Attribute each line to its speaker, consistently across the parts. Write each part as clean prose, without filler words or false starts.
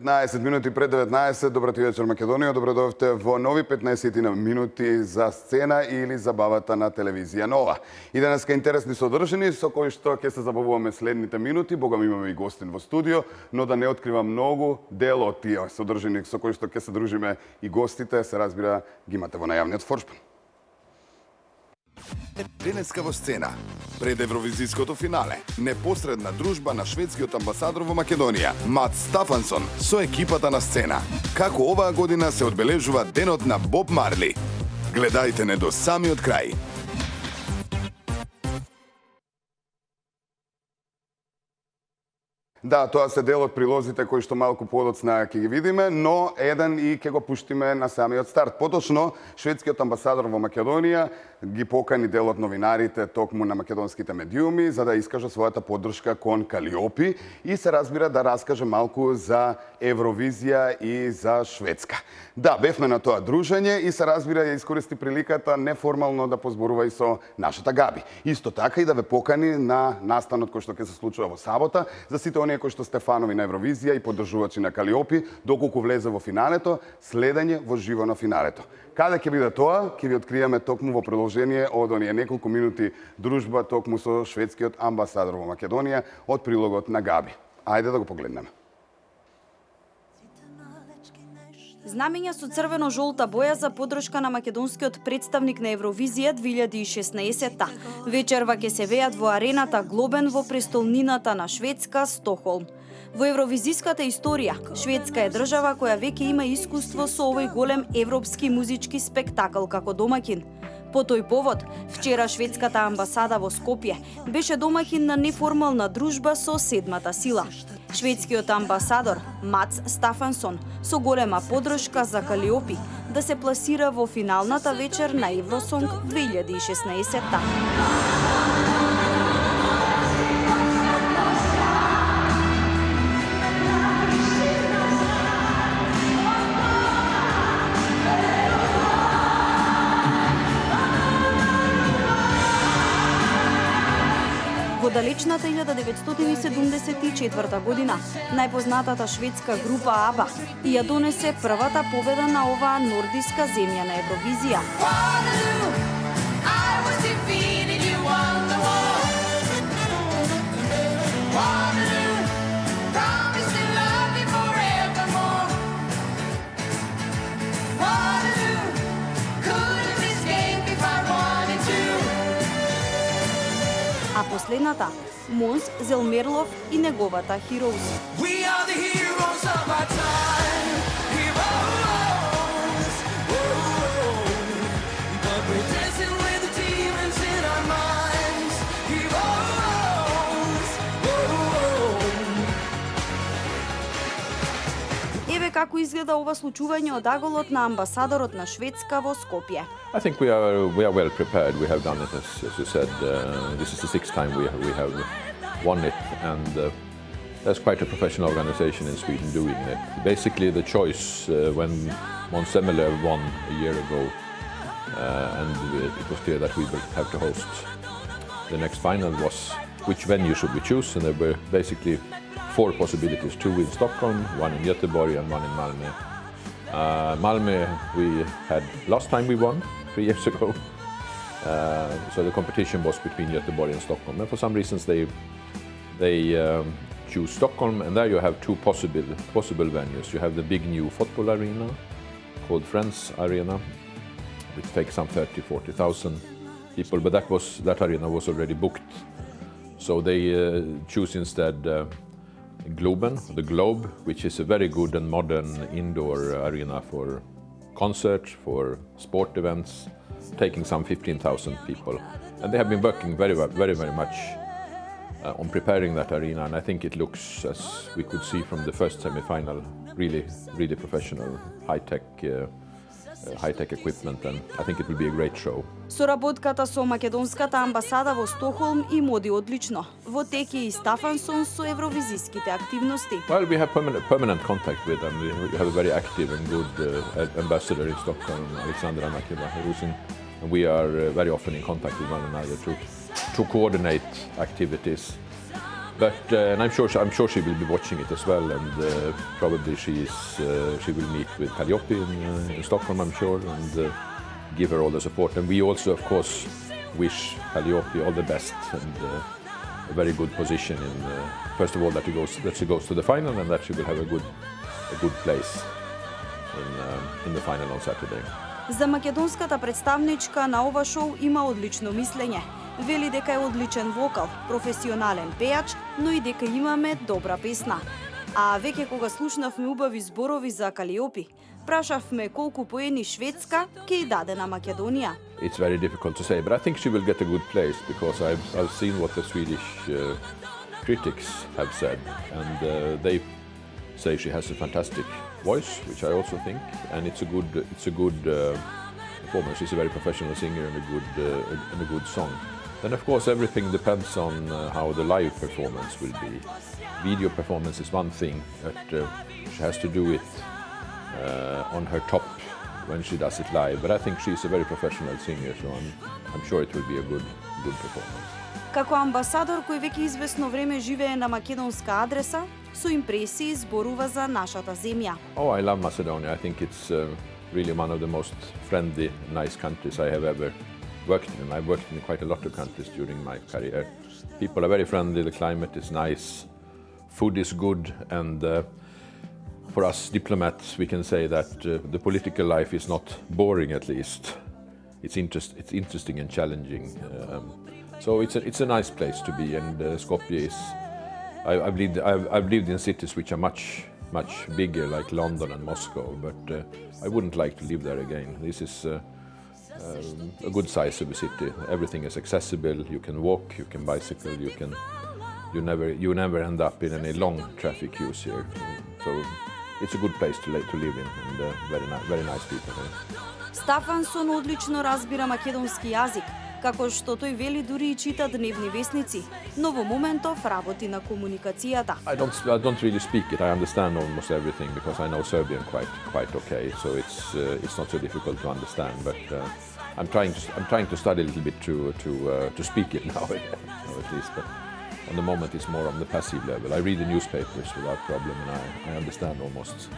Speaker 1: 15 минути пред 19, добрати вечер Македонија, добродовте во нови 15 минути за сцена или забавата на телевизија Нова. И денеска интересни содржини со кои што ќе се забавуваме следните минути, богам имаме и гостин во студио, но да не откривам многу дел од тие содржини со кои што ќе се дружиме и гостите, се разбира, ги имате во најавниот форшпен.
Speaker 2: Денеска во сцена, пред Евровизиското финале, непосредна дружба на шведскиот амбасадор во Македонија, Мац Стафансон, со екипата на сцена. Како оваа година се одбележува денот на Боб Марли. Гледајте не до самиот крај.
Speaker 1: Да, тоа се дел од прилозите кои што малку подоцна ќе ги видиме, но еден и ќе го пуштиме на самиот старт. Поточно, шведскиот амбасадор во Македонија ги покани дел од новинарите токму на македонските медиуми за да искаже својата поддршка кон Калиопи и се разбира да раскаже малку за Евровизија и за Шведска. Да, бевме на тоа дружење и се разбира ја искористи приликата неформално да позборува и со нашата Габи. Исто така и да ве покани на настанот кој што ќе се случува во сабота за сите оние кои што сте фанови на Евровизија и поддржувачи на Калиопи, доколку влезе во финалето, следење во живо на финалето. Каде ќе биде тоа, ќе ви откриеме токму во продолжение од оние неколку минути дружба токму со шведскиот амбасадор во Македонија од прилогот на Габи. Ајде да го погледнеме.
Speaker 3: Знамења со црвено-жолта боја за поддршка на македонскиот представник на Евровизија 2016-та. Вечерва ќе се веат во арената Глобен во престолнината на Шведска, Стокхолм. Во евровизиската историја, Шведска е држава која веќе има искуство со овој голем европски музички спектакл како домаќин. По тој повод, вчера шведската амбасада во Скопје беше домаќин на неформална дружба со седмата сила. Шведскиот амбасадор Мац Стафансон со голема поддршка за Калиопи да се пласира во финалната вечер на Евросонг 2016-та. Во далечната 1974 година, најпознатата шведска група АБА ја донесе првата победа на оваа нордиска земја на Евровизија. А последната, Måns Zelmerlöw и неговата Heroes. Еве како изгледа ова случување од аголот на амбасадорот на Шведска во Скопје.
Speaker 4: I think we are well prepared. We have done it, as you said. This is the sixth time we have won it, and there's quite a professional organization in Sweden doing it. Basically, the choice when Måns Zelmerlöw won a year ago, and it was clear that we will have to host the next final, was which venue should we choose, and there were basically 4 possibilities: 2 in Stockholm, 1 in Göteborg, and 1 in Malmö. Malmö we had last time we won 3 years ago, so the competition was between Göteborg and Stockholm, and for some reasons they choose Stockholm, and there you have 2 possible venues. You have the big new football arena called Friends Arena, which takes some 30,000-40,000 people, but that arena was already booked, so they choose instead Globen, the Globe, which is a very good and modern indoor arena for concerts, for sport events, taking some 15,000 people. And they have been working very much on preparing that arena, and I think it looks, as we could see from the first semi-final, really professional, high-tech equipment, and I think it will be a great show.
Speaker 3: Соработката со македонската амбасада во Стокхолм им оди одлично. Во тек е и Стафансон со евровизиските активности.
Speaker 4: Well, we have permanent contact with them. We have a very active and good ambassador in Stockholm, Alexandra Nakiva-Rusin, and we are very often in contact with one another to coordinate activities. But and I'm sure she will be watching it as well, and probably she will meet with Calliope in Stockholm, I'm sure, and give her all the support. And we also, of course, wish Calliope all the best and a very good position in first of all that she goes to the final, and that she will have a good place in the final on Saturday.
Speaker 3: За македонската представничка на ова шоу има одлично мислење. Вели дека е одличен вокал, професионален пејач, но и дека имаме добра песна. А веќе кога слушнавме убави зборови за Калиопи, прашавме колку поени Шведска ќе и даде на Македонија.
Speaker 4: It's very difficult to say, but I think she will get a good place because I've seen what the Swedish critics have said, and they say she has a fantastic voice, which I also think, and it's a good performance. She's a very professional singer and a good song. Then of course everything depends on how the live performance will be. Video performance is one thing, but she has to do it on her top when she does it live. But I think she's a very professional singer, so I'm sure it will be a good performance.
Speaker 3: Како амбасадор кој веќе известно време живее на македонска адреса, со импресии зборува за нашата земја.
Speaker 4: Oh, I love Macedonia. I think it's really one of the most friendly, nice countries I have ever worked in. I've worked in quite a lot of countries during my career. People are very friendly, the climate is nice, food is good, and for us diplomats we can say that the political life is not boring, at least. It's interesting and challenging. So it's a nice place to be, and Skopje is. I've lived in cities which are much bigger, like London and Moscow, but I wouldn't like to live there again. This is a good size of a city. Everything is accessible. You can walk, you can bicycle, you never end up in any long traffic queues here. So it's a good place to live in, and very nice people here.
Speaker 3: Стафансон одлично разбира македонски јазик, како што тој вели дури и чита дневни весници, но во моментов работи на комуникацијата.
Speaker 4: I don't really speak it. I understand almost everything because I know Serbian quite okay. So it's not so difficult to understand. But I'm trying to study a little bit to speak it now at least. But on the moment it's more on the passive level. I read the newspapers without problem, and I understand almost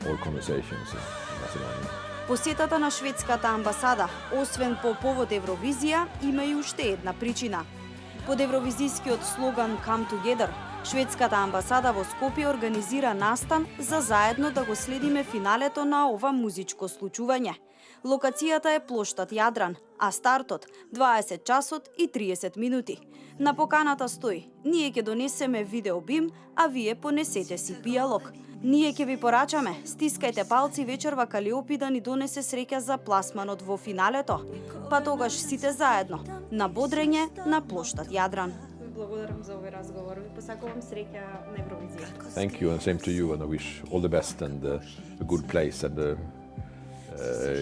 Speaker 4: all conversations in Macedonia.
Speaker 3: Посетата на шведската амбасада, освен по повод Евровизија, има и уште една причина. Под евровизискиот слоган Come Together, шведската амбасада во Скопје организира настан за заедно да го следиме финалето на ова музичко случување. Локацијата е плоштад Јадран, а стартот 20 часот и 30 минути. На поканата стои: ние ќе донесеме видеобим, а вие понесете си пијалок. Ние ќе ви порачаме, стискајте палци вечерва Калиопи да ни донесе среќа за пласманот во финалето. Па тогаш сите заедно, на бодрење на плоштад Јадран. Благодарам за овој разговор. Ви посакувам среќа на Евровизија.
Speaker 4: Thank you, and same to you, and I wish all the best and a good place and a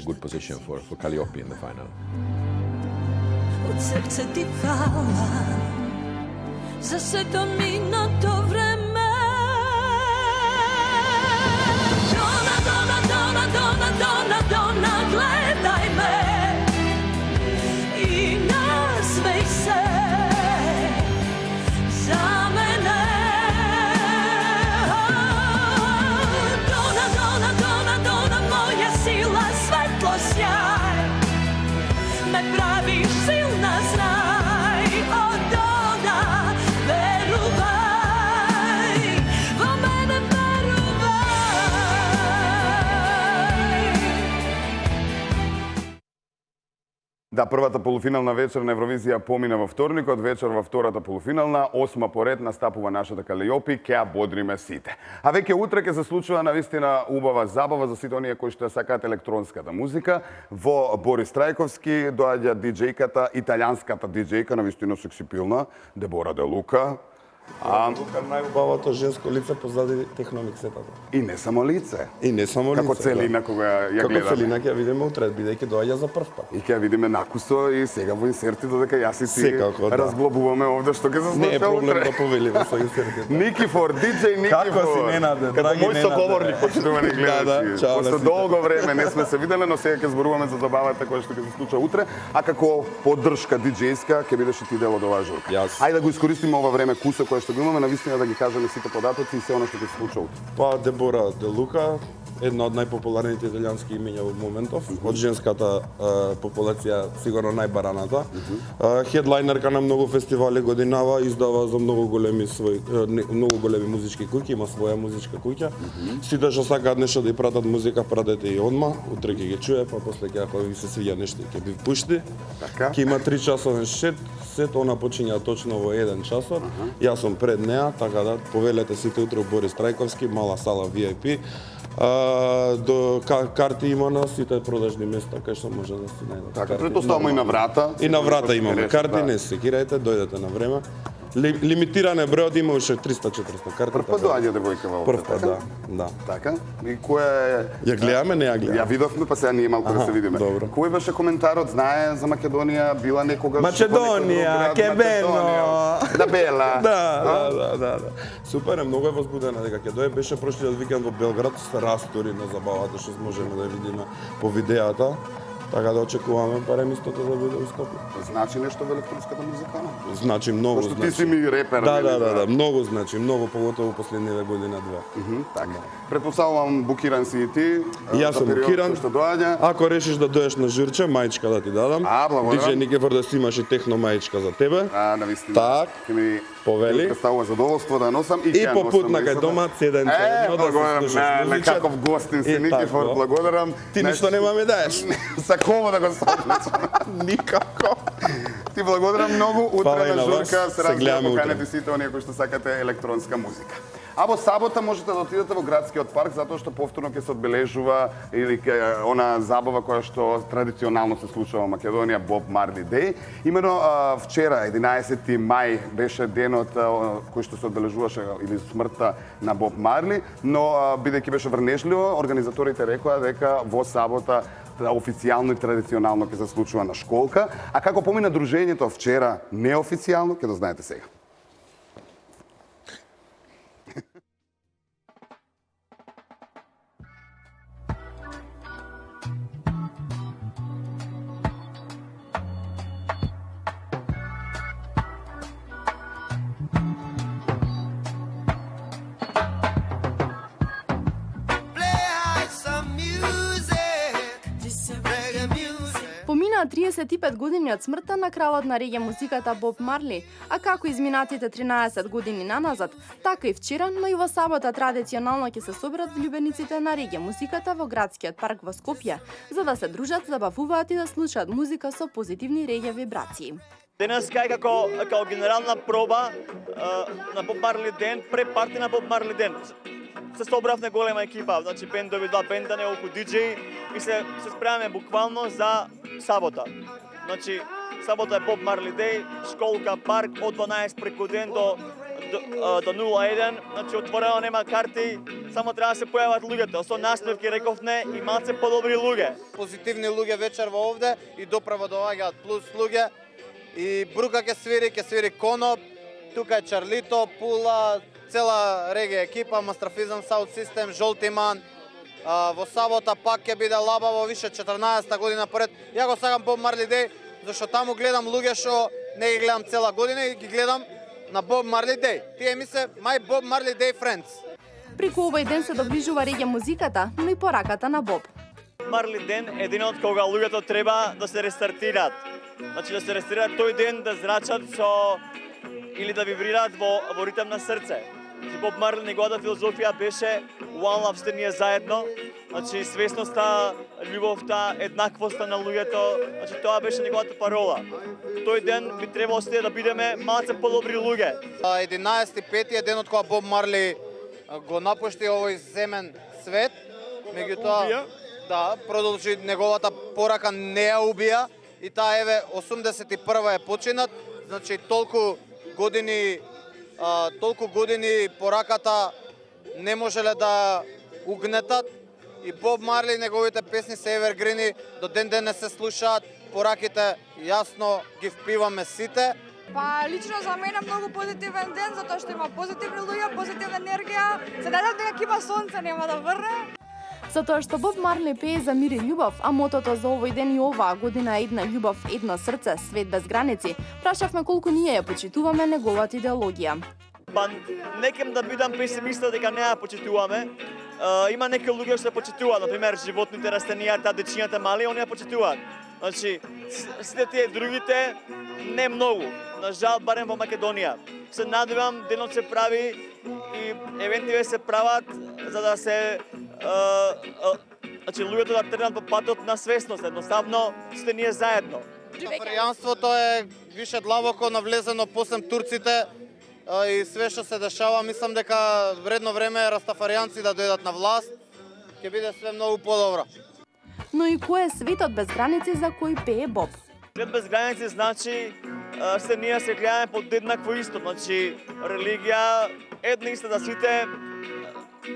Speaker 4: good position for Calliope in the final.
Speaker 5: Od srce ti hvala za sve to minuto vreme. Dona, gledaj me i nasmej se za mene. Dona, moja sila, svetlo, sjaj, me praviš silna, znaj. O Dona, veruvaj, o mene veruvaj.
Speaker 1: Да, првата полуфинална вечер на Евровизија помина во вторникот, вечер во втората полуфинална, 8 поред настапува нашата Калиопи, ќе ја бодриме сите. А веќе утре ќе се случува навистина убава забава за сите оние кои што ја сакаат електронската музика. Во Борис Трајковски доаѓа диџејката, италијанската диџејка, навистина сексипилна, Дебора Де Лука.
Speaker 6: Лука најубавото женско лице позади техномиксетата.
Speaker 1: И не само лице.
Speaker 6: И не само лице.
Speaker 1: Како целина кога ја гледаме.
Speaker 6: Како целина ќе ја видиме утре, бидејќи доаѓа за прв пат.
Speaker 1: И ќе ја видиме накусо и сега во инсерти додека јас и ти
Speaker 6: Секако, да.
Speaker 1: разглобуваме овде што ќе се случи.
Speaker 6: Не е проблем
Speaker 1: утре.
Speaker 6: да повелиме со инсертите.
Speaker 1: Никифор, диџеј Никифор.
Speaker 6: Како си, Ненаде,
Speaker 1: Како
Speaker 6: драги
Speaker 1: мој
Speaker 6: Ненаде.
Speaker 1: соговорник, почитувани гледачи.
Speaker 6: чао на
Speaker 1: После
Speaker 6: сите.
Speaker 1: долго време не сме се виделе, но сега ќе зборуваме за забавата која што ќе се случи утре, а како поддршка диџејска ќе бидеш и ти дел од оваа журка.
Speaker 6: Јас.
Speaker 1: Ајде да го искористиме ова време кусок кое што го имаме, навистина да ги кажеме сите податоци и се она што ќе се случува.
Speaker 6: Па Дебора Де Лука, една од најпопуларните италијански имиња во моментов, од женската популација сигурно најбараната. Хедлайнерка на многу фестивали годинава, издава за многу големи музички куќи, има своја музичка куќа. Сите што сакаат нешто да ја пратат музика, пратете и одма, утре ќе ги чуе, па после ќе ако ви се свиѓа нешто ќе ви пушти.
Speaker 1: Така.
Speaker 6: Ќе има 3 часовен сет, она почиња точно во 1 часот. Јас сум пред неа, така да повелете сите утре у Борис Трајковски, мала сала VIP. До карти има на сите продажни места кај што може да се најдат.
Speaker 1: Така, претпоставувам и на врата.
Speaker 6: И на врата имаме карти, не се секирајте, дојдете на време. Лимитиране бројот има уште 300-400 карти.
Speaker 1: Прв пат доаѓа девојка во
Speaker 6: Прв пат, да.
Speaker 1: Така? И која е...
Speaker 6: Ја гледаме, не ја гледаме.
Speaker 1: Ја видовме, па сега ние малку да се видиме.
Speaker 6: Добро.
Speaker 1: Кој беше коментарот? Знае за Македонија, била некогаш...
Speaker 6: Македонија, ке бено!
Speaker 1: Да бела!
Speaker 6: Да. Супер е, многу е возбудена дека ќе дое. Беше прошлиот викенд во Белград, се растори на забавата што можеме да видиме по видеата. Така да очекуваме барем истото да биде у Скопје.
Speaker 1: Значи нешто во електронската музика?
Speaker 6: Значи многу,
Speaker 1: Пошто
Speaker 6: значи.
Speaker 1: ти си ми репер.
Speaker 6: Да, многу значи, многу поготово последниве година-две.
Speaker 1: Така. Предпоставувам букиран си и ти.
Speaker 6: Јас сум букиран.
Speaker 1: Што доаѓа.
Speaker 6: Ако решиш да доеш на жирче, мајчка да ти дадам.
Speaker 1: Благодарам.
Speaker 6: Диджеј Никифор да си имаш и техно мајчка за тебе.
Speaker 1: Навистина.
Speaker 6: Так,
Speaker 1: Ќе ми
Speaker 6: повели.
Speaker 1: представува задоволство да носам и
Speaker 6: И
Speaker 1: ќе
Speaker 6: по пут
Speaker 1: носам,
Speaker 6: на кај
Speaker 1: наистина.
Speaker 6: дома, седен за едно да се
Speaker 1: благодарам,
Speaker 6: слушаш
Speaker 1: на
Speaker 6: музичат.
Speaker 1: каков гостин си,
Speaker 6: И
Speaker 1: Никифор,
Speaker 6: тако.
Speaker 1: благодарам.
Speaker 6: Ти ништо нема ми даеш.
Speaker 1: Саково да го сопнеш.
Speaker 6: Никако.
Speaker 1: Ти благодарам многу.
Speaker 6: Фала
Speaker 1: Утре
Speaker 6: и
Speaker 1: на
Speaker 6: на вас.
Speaker 1: журка се
Speaker 6: Се
Speaker 1: разбира
Speaker 6: гледаме утре.
Speaker 1: поканете сите оние кои што сакате електронска музика. А во сабота можете да отидете во градскиот парк затоа што повторно ќе се одбележува или она забава која што традиционално се случува во Македонија, Боб Марли Дей. Имено вчера 11 мај беше денот кој што се одбележуваше или смртта на Боб Марли, но бидејќи беше врнежливо, организаторите рекоа дека во сабота официјално и традиционално ќе се случува на школка, а како помина дружењето вчера неофицијално, ќе да знаете сега.
Speaker 7: Поминаа 35 години од смртта на кралот на реге музиката Боб Марли, а како изминатите 13 години наназад, така и вчера, но и во сабота традиционално ќе се соберат влюбениците на реге музиката во градскиот парк во Скопје, за да се дружат, забавуваат и да слушаат музика со позитивни реге вибрации.
Speaker 8: Денес кај како генерална проба на Боб Марли ден, пред парти на Боб Марли ден. Се собравме голема екипа, значи бендови, два бенда, неколку диџеи и се спремаме буквално за сабота. Значи сабота е Боб Марли Дей, школка, парк од 12 преку ден до 01, значи отворено нема карти, само треба да се појават луѓето. Со насмевки рековне и малце подобри луѓе.
Speaker 9: Позитивни луѓе вечер во овде и доправо доаѓаат плюс луѓе. И Брука ќе свири Коноп, тука е Чарлито, Пула, цела реге екипа, Мастрафизам Саут Систем, Жолтиман. Во сабота пак ќе биде лабаво, више 14-та година поред. Ја го сакам Боб Марли Дей, зашто таму гледам луѓе што не ги гледам цела година и ги гледам на Боб Марли Дей. Тие ми се My Bob Marley Day Friends.
Speaker 7: Преку овој ден се доближува реге музиката, но и пораката на Боб.
Speaker 8: Марли ден е денот кога луѓето треба да се рестартираат. Значи да се рестартираат тој ден, да зрачат со или да вибрираат во ритм на срце. Значи Боб Марли неговата филозофија беше One Love, сте ние заедно. Значи свесноста, љубовта, еднаквоста на луѓето, значи тоа беше неговата парола. Тој ден би требало сите да бидеме малце подобри луѓе.
Speaker 9: 11.5 е денот кога Боб Марли го напушти овој земен свет. Меѓутоа, да, продолжи неговата порака, не ја убија и таа еве 81 е починат, значи толку години пораката не можеле да угнетат и Боб Марли неговите песни се евергрини, до ден не се слушаат, пораките јасно ги впиваме сите.
Speaker 10: Па лично за мене многу позитивен ден затоа што има позитивни луѓе, позитивна енергија. Се надевам дека ќе има сонце, нема да врне.
Speaker 7: Затоа што Боб Марли пее за мир и љубов, а мотото за овој ден и оваа година е една љубов, едно срце, свет без граници, прашавме колку ние ја почитуваме неговата идеологија.
Speaker 8: Па не кем да бидам песимиста дека не ја почитуваме. Има некои луѓе што ја почитуваат, например животните, растенијата, дечињата мали, они ја почитуваат. Значи, сите тие другите не многу. На жал, барем во Македонија. Се надевам денот се прави и евентиве се прават за да се значи луѓето да тренат по патот на свесност, едноставно сте ние заедно.
Speaker 9: Растафаријанството е више длабоко навлезено после турците и све што се дешава, мислам дека вредно време е растафаријанци да дојдат на власт, ќе биде све многу подобро.
Speaker 7: Но и кој е светот без граници за кој пее Боб?
Speaker 8: Свет без граници значи се ние се гледаме под еднакво исто, значи религија една иста за сите.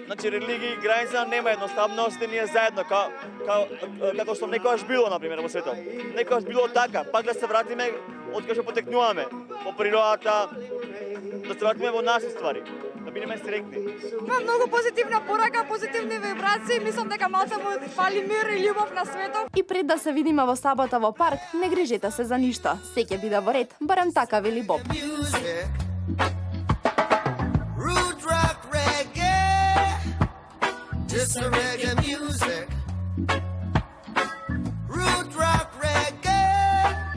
Speaker 8: Значи религија и граница нема, едноставно сте ние заедно, како што некогаш било, например, во светот. Некогаш било така, пак да се вратиме од кај што потекнуваме, по природата, да се вратиме во наши ствари, да бидеме среќни.
Speaker 10: Има многу позитивна порака, позитивни вибрации, мислам дека малце му фали мир и љубов на светот.
Speaker 7: И пред да се видиме во сабота во парк, не грижете се за ништо. Се ќе биде во ред, барем така вели Боб.
Speaker 11: Just a reggae music. Root rock reggae.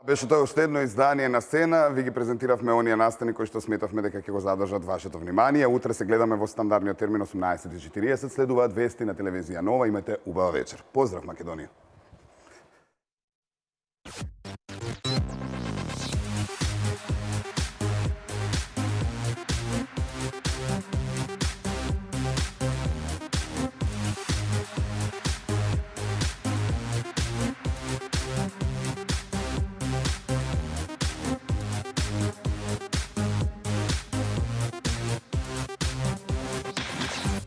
Speaker 1: Беше тоа уште едно издание на сцена. Ви ги презентиравме оние настани кои што сметавме дека ќе го задржат вашето внимание. Утре се гледаме во стандардниот термин 18:40. Следуваат вести на телевизија Нова. Имате убава вечер. Поздрав, Македонија.